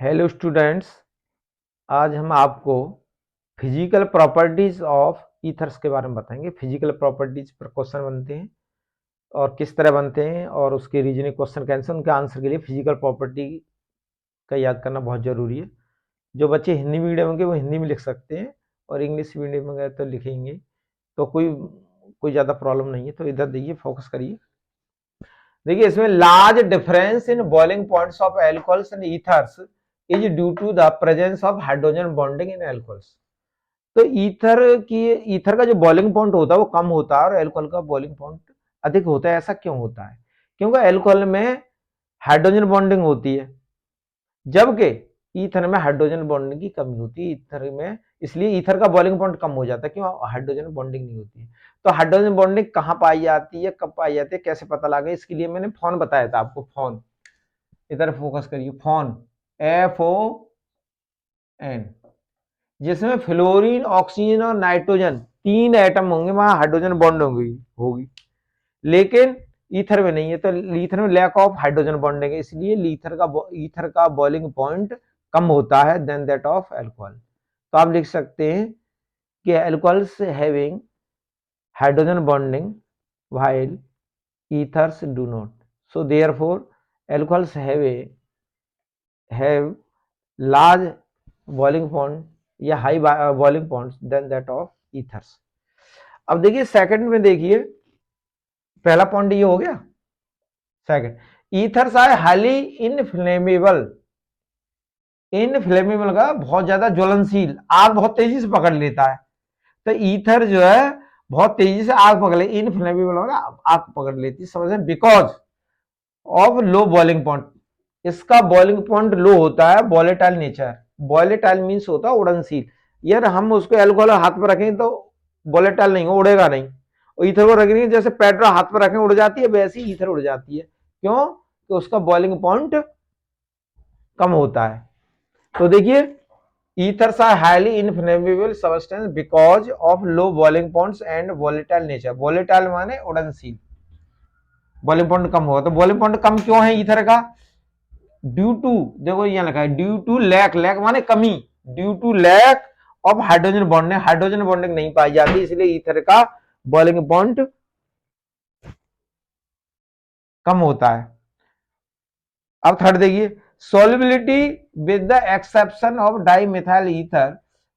Hello students, आज हम आपको फिजिकल प्रॉपर्टीज ऑफ ईथर्स के बारे में बताएंगे। फिजिकल प्रॉपर्टीज पर क्वेश्चन बनते हैं और किस तरह बनते हैं और उसके रीजनिंग क्वेश्चन कैंसर उनके आंसर के लिए फिजिकल प्रॉपर्टी का याद करना बहुत जरूरी है। जो बच्चे हिंदी मीडियम होंगे वो हिंदी में लिख सकते हैं और इंग्लिश मीडियम में गए तो लिखेंगे, तो कोई ज़्यादा प्रॉब्लम नहीं है। तो इधर देखिए, फोकस करिए। देखिए, इसमें large difference in boiling points of alcohols and ethers is due to the presence of hydrogen bonding in alcohols. तो ईथर का जो बॉइलिंग पॉइंट होता है वो कम होता है और एल्कोहल का बॉइलिंग पॉइंट अधिक होता है। ऐसा क्यों होता है? क्योंकि एल्कोहल में हाइड्रोजन बॉन्डिंग होती है, जबकि ईथर में हाइड्रोजन बॉन्डिंग की कमी होती है। ईथर में इसलिए ईथर का बॉइलिंग पॉइंट कम हो जाता है, क्यों? हाइड्रोजन बॉन्डिंग नहीं होती है। तो हाइड्रोजन बॉन्डिंग कहाँ पाई जाती है, कब पाई जाती है, कैसे पता लगे? इसके लिए मैंने फोन बताया था आपको। फोन, इधर फोकस करिए। फोन, FON, जिसमें फ्लोरीन, ऑक्सीजन और नाइट्रोजन तीन एटम होंगे, वहां हाइड्रोजन बॉन्ड होगी। लेकिन ईथर में नहीं है। तो ईथर में लैक ऑफ हाइड्रोजन बॉन्डिंग है, इसलिए ईथर का बॉइलिंग पॉइंट कम होता है देन दैट ऑफ एल्कोहल। तो आप लिख सकते हैं कि alcohols having hydrogen bonding while ethers do not. So therefore alcohols have large boiling point या high boiling point than that of ethers. अब देखिए सेकंड में, देखिए पहला पॉइंट ये हो गया। Second, ethers are highly inflammable. Inflammable का बहुत ज्यादा ज्वलनशील, आग बहुत तेजी से पकड़ लेता है। तो ईथर जो है बहुत तेजी से आग पकड़ ले, इनफ्लेमेबल होगा, आग पकड़ लेती है, समझ में? Because of low boiling point. इसका बॉइलिंग पॉइंट लो होता है, वॉलेटाइल नेचर। वॉलेटाइल मीन्स होता है उड़नशील। यार हम उसको एल्कोहल हाथ पर रखें तो वॉलेटाइल नहीं, उड़ेगा नहीं। और ईथर को रखेंगे, जैसे पेट्रोल हाथ पर रखें उड़ जाती है, वैसे ही ईथर उड़ जाती है। क्यों? तो उसका बॉइलिंग पॉइंट कम होता है। तो देखिए, ethers are highly inflammable substance because of low boiling points and volatile nature। volatile माने उड़नशील, बॉइलिंग पॉइंट कम होगा। तो बॉइलिंग पॉइंट कम क्यों है ईथर का? ड्यू टू, देखो यहाँ लिखा है ड्यू टू लैक, लैक माने कमी, due to lack of hydrogen bonding. Hydrogen bonding नहीं पाई जाती, इसलिए ईथर का बॉइलिंग पॉइंट कम होता है। अब थर्ड देखिए, solubility with the exception of dimethyl ether,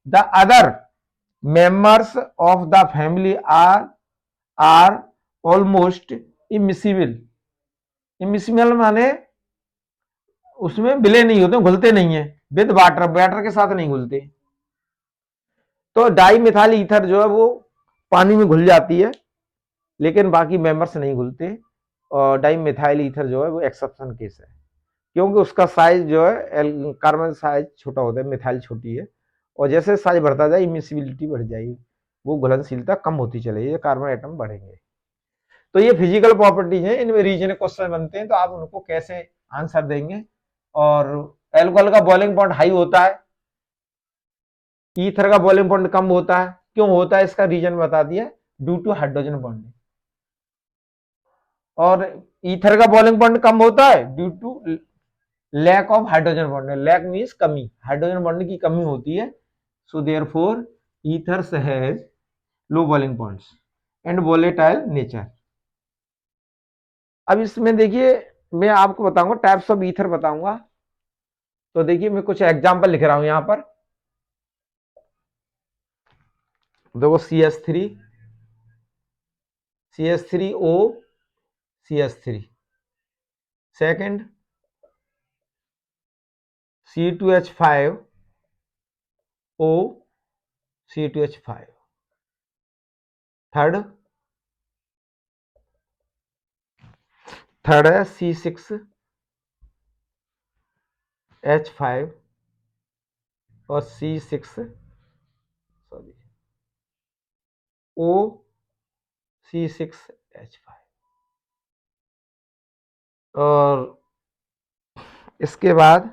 the other members of the family are almost immiscible। immiscible माने उसमें विलय नहीं होते, घुलते नहीं है विद वाटर, वाटर के साथ नहीं घुलते। तो डाई मिथाइल ईथर जो है वो पानी में घुल जाती है, लेकिन बाकी मेंबर्स नहीं घुलते। और डाई मिथाइल ईथर जो है वो एक्सेप्शन केस है, क्योंकि उसका साइज जो है, कार्बन साइज छोटा होता है, मिथाइल छोटी है, और जैसे साइज बढ़ता जाए इमिसिबिलिटी बढ़ जाएगी, वो घुलनशीलता कम होती चलेगी, कार्बन एटम बढ़ेंगे। तो ये फिजिकल प्रॉपर्टीज है, इनमें रीजनिंग क्वेश्चन बनते हैं, तो आप उनको कैसे आंसर देंगे। और एल्कोहल का बॉइलिंग पॉइंट हाई होता है, ईथर का बॉइलिंग पॉइंट कम होता है। क्यों होता है? इसका रीजन बता दिया, ड्यू टू हाइड्रोजन बॉन्डिंग। और ईथर का बॉइलिंग पॉइंट कम होता है due to lack of hydrogen bonding. Lack means कमी, हाइड्रोजन बॉन्डिंग की कमी होती है। So therefore ethers has low boiling points and volatile nature. अब इसमें देखिए, मैं आपको बताऊंगा टाइप्स ऑफ ईथर बताऊंगा। तो देखिए, मैं कुछ एग्जांपल लिख रहा हूं यहां पर। देखो, CH3, CH3O, CH3। Second, C2H5O, C2H5। Third third है C6H5 और सॉरी C6H5। और इसके बाद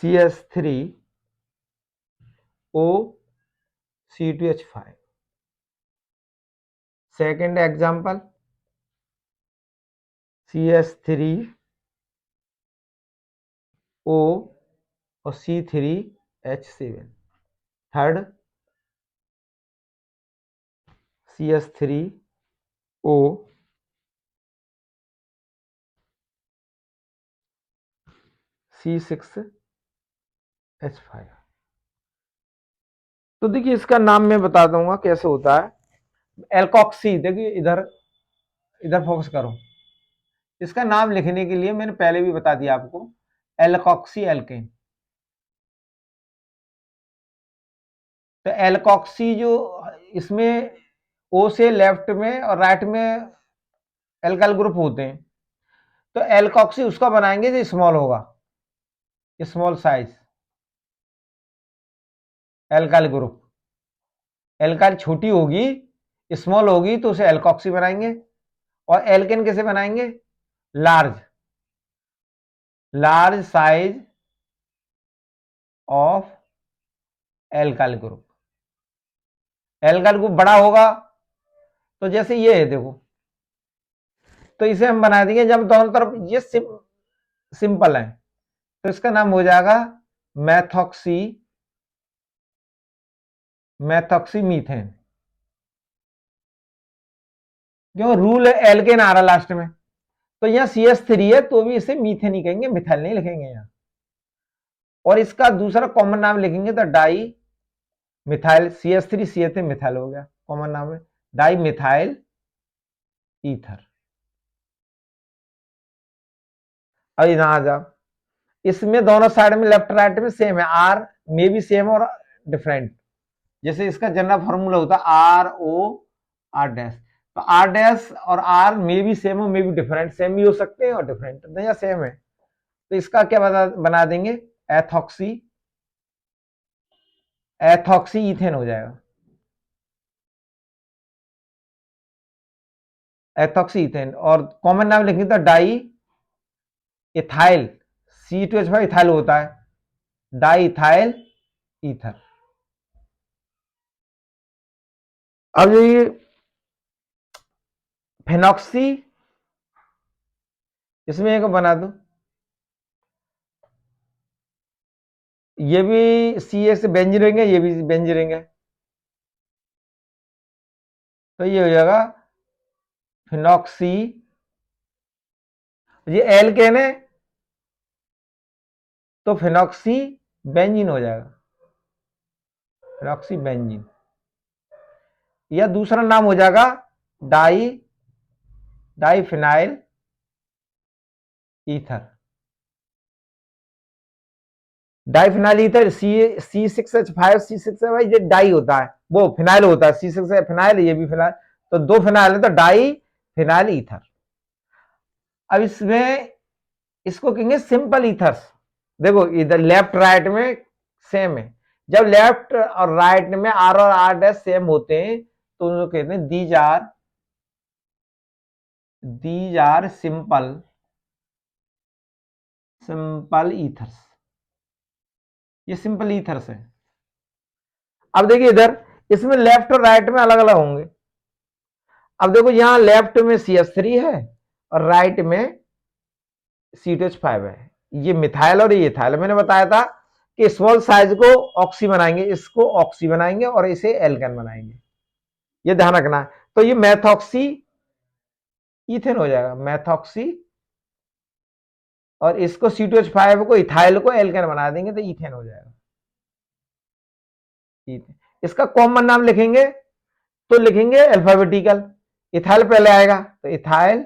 CH3O, C2H5। Second example, CH3 O और C3H7, थर्ड CH3O C6H5। तो देखिए इसका नाम मैं बता दूंगा कैसे होता है। एल्कोक्सी, देखिए इधर इधर फोकस करो। इसका नाम लिखने के लिए मैंने पहले भी बता दिया आपको, एल्कोक्सी एल्केन। तो एल्कोक्सी जो इसमें ओ से लेफ्ट में और राइट में एल्काइल ग्रुप होते हैं, तो एल्कोक्सी उसका बनाएंगे जो स्मॉल होगा, small size alkyl group. Alkyl छोटी होगी, स्मॉल होगी, तो उसे एल्कोक्सी बनाएंगे। और एल्केन कैसे बनाएंगे? Large, large size of alkyl group. Alkyl group बड़ा होगा, तो जैसे ये है देखो, तो इसे हम बना देंगे जब दोनों तरफ ये सिंपल है, तो इसका नाम हो जाएगा मैथॉक्सी, मैथॉक्सी मीथेन। क्यों? रूल एल्केन आ रहा लास्ट में, तो यहां CH3 है तो भी इसे मीथेन ही कहेंगे, मिथाइल नहीं लिखेंगे यहां। और इसका दूसरा कॉमन नाम लिखेंगे तो di methyl, CH3 CH3 methyl हो गया, कॉमन नाम है डाई मिथाइल ईथर। अब यहां आ जाओ, इसमें दोनों साइड में लेफ्ट राइट में सेम है, आर में भी सेम और डिफरेंट। जैसे इसका जनरल फॉर्मूला होता है RO R डैश, तो R डैश और R में भी सेम हो, में भी डिफरेंट, सेम भी हो सकते हैं और डिफरेंट नहीं, या सेम है, तो इसका क्या बना देंगे? एथॉक्सी, एथॉक्सी इथेन हो जाएगा, एथॉक्सी इथेन। और कॉमन नाम लिखेंगे तो डाई इथाइल, C2H5 इथाइल होता है, डाई इथाइल ईथर। अब ये फेनॉक्सी, इसमें एक बना दो, ये भी CH से बेंजीन रहेंगे, ये भी बेंजीन रहेंगे, तो ये हो जाएगा फिनॉक्सी। ये एल्केन है तो फिनॉक्सी बेंजीन हो जाएगा, फिनॉक्सी बेंजीन। या दूसरा नाम हो जाएगा di diphenyl ether. Diphenyl ether C6H5 C6H5 ये डाई होता है, वो फिनाइल होता है, C6 फिनाइल, ये भी फिनाइल, तो दो फिनाइल है तो डाई फिनाइल ईथर। अब इसमें इसको कहेंगे सिंपल ईथर्स। देखो इधर लेफ्ट राइट में सेम है, जब लेफ्ट और राइट में R और R डैश सेम होते हैं तो उनको कहते हैं these are simple simple ethers, ये सिंपल ईथर्स है। अब देखिए इधर इसमें लेफ्ट और राइट में अलग अलग होंगे। अब देखो यहां लेफ्ट में CH3 है और राइट में C2H5 है, ये मिथाइल और ये इथाइल। मैंने बताया था कि स्मॉल साइज को ऑक्सी बनाएंगे, इसको ऑक्सी बनाएंगे और इसे एल्केन बनाएंगे, ये ध्यान रखना है। तो ये मैथॉक्सी इथेन हो जाएगा, मैथॉक्सी, और इसको C2H5 को इथाइल को एल्केन बना देंगे तो इथेन हो जाएगा, इथेन। इसका कॉमन नाम लिखेंगे तो लिखेंगे अल्फाबेटिकल, इथाइल पहले आएगा तो इथाइल,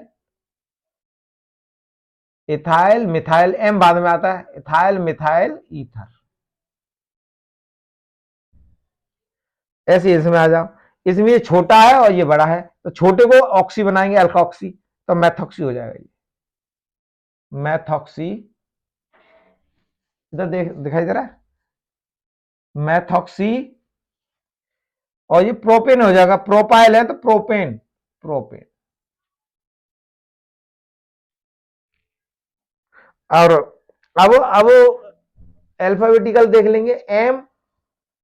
इथाइल मिथाइल, एम बाद में आता है, इथाइल मिथाइल ईथर। ऐसे इसमें आ जाओ, इसमें ये छोटा है और ये बड़ा है, तो छोटे को ऑक्सी बनाएंगे अल्कोक्सी, तो मैथॉक्सी हो जाएगा ये, मैथॉक्सी। इधर दिखाई दे रहा है, मैथॉक्सी। और ये प्रोपेन हो जाएगा, प्रोपाइल है तो प्रोपेन, प्रोपेन। और अब अल्फाबेटिकल देख लेंगे,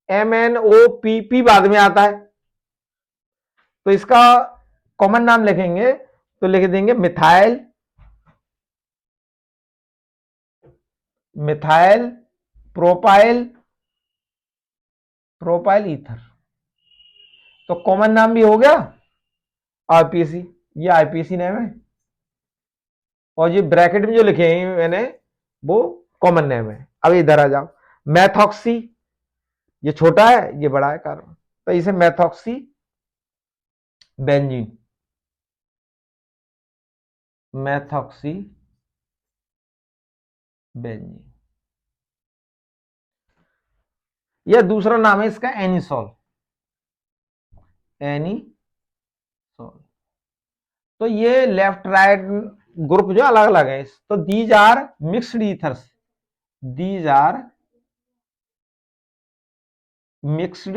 MNO P बाद में आता है, तो इसका कॉमन नाम लिखेंगे तो लिख देंगे methyl methyl propyl propyl ether. तो कॉमन नाम भी हो गया आईपीसी, ये आईपीसी नेम है, और ये ब्रैकेट में जो लिखे हैं मैंने वो कॉमन नेम है। अब इधर आ जाओ, मैथॉक्सी, ये छोटा है ये बड़ा है कार्बन, तो इसे मैथॉक्सी बेंजीन, मैथॉक्सी बेंजीन। यह दूसरा नाम है इसका एनिसोल, एनिसोल। तो ये लेफ्ट राइट ग्रुप जो अलग अलग है, तो these are mixed ethers, these are mixed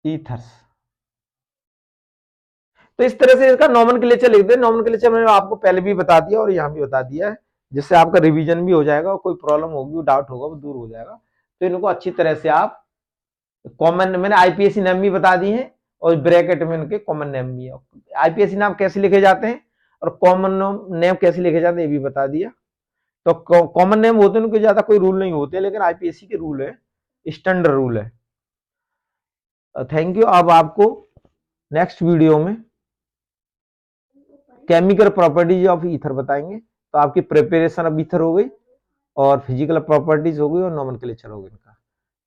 ethers. तो इस तरह से इसका नॉमेनक्लेचर लिख दे। नॉमेनक्लेचर मैंने आपको पहले भी बता दिया और यहां भी बता दिया है, जिससे आपका रिवीजन भी हो जाएगा और कोई प्रॉब्लम होगी, डाउट होगा वो दूर हो जाएगा। तो इनको अच्छी तरह से आप कॉमन, मैंने आईपीएसी नाम भी बता दी है और ब्रैकेट में इनके कॉमन नेम भी है। आईपीएसी नाम कैसे लिखे जाते हैं और कॉमन नेम कैसे लिखे जाते हैं ये भी बता दिया। तो कॉमन नेम होते हैं उनके ज्यादा कोई रूल नहीं होते, लेकिन आईपीएसी के रूल है, स्टैंडर्ड रूल है। Thank you. अब आपको नेक्स्ट वीडियो में केमिकल प्रॉपर्टीज ऑफ ईथर बताएंगे। तो आपकी प्रिपरेशन ऑफ ईथर हो गई और फिजिकल प्रॉपर्टीज हो गई और नॉमेनक्लेचर हो गई इनका।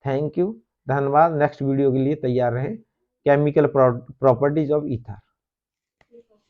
थैंक यू, धन्यवाद। नेक्स्ट वीडियो के लिए तैयार रहें, केमिकल प्रॉपर्टीज ऑफ ईथर।